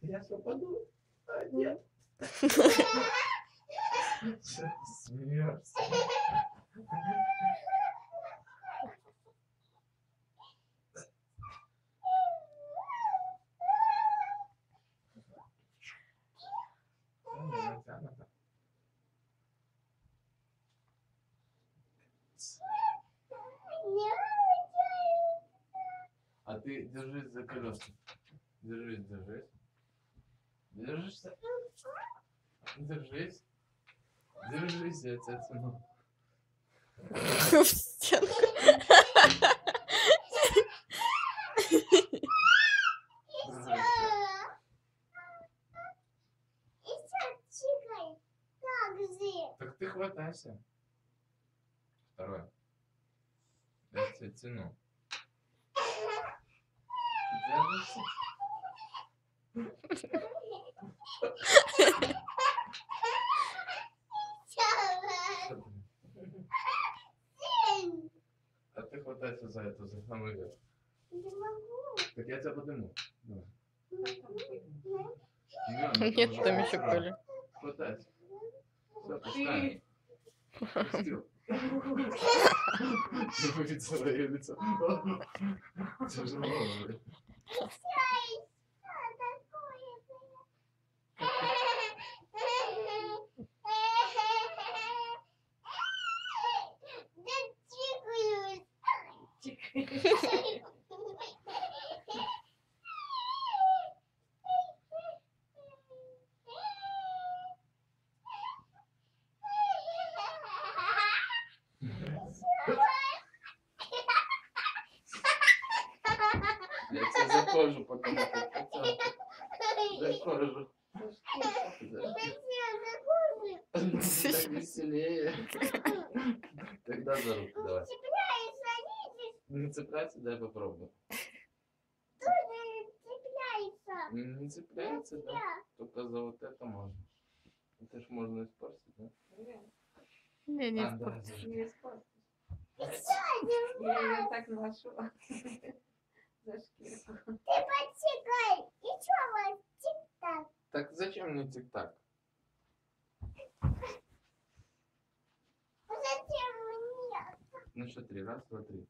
Я что подумал? А, нет. Смеешься. Натянуто. А ты держись за колеса. Держись, держись. Держишься? Держись. Держись, я тебя тяну. В стенку. Так ты хватайся. Второй. Я тебя тяну. Держишься? А ты хватайся за эту, за самый верх. Не могу. Так я тебя подниму. Давай. Нет, там еще Коля. Хватайся. Все, пускай. Пустил. Ты увидела ее лицо. Тяжело уже. Я тебя за кожу потом хотел. За кожу. Так веселее. Тогда за руку давай. Не цепляйся, дай попробую. Не цепляется, да? Только за вот это можно. Это ж можно испортить, да? Не, не А, да, испортишь. за- Не испортишь. Я ее так ношу за шкирку. Так зачем мне тик-так? Ну что, 3. Раз, два, 3.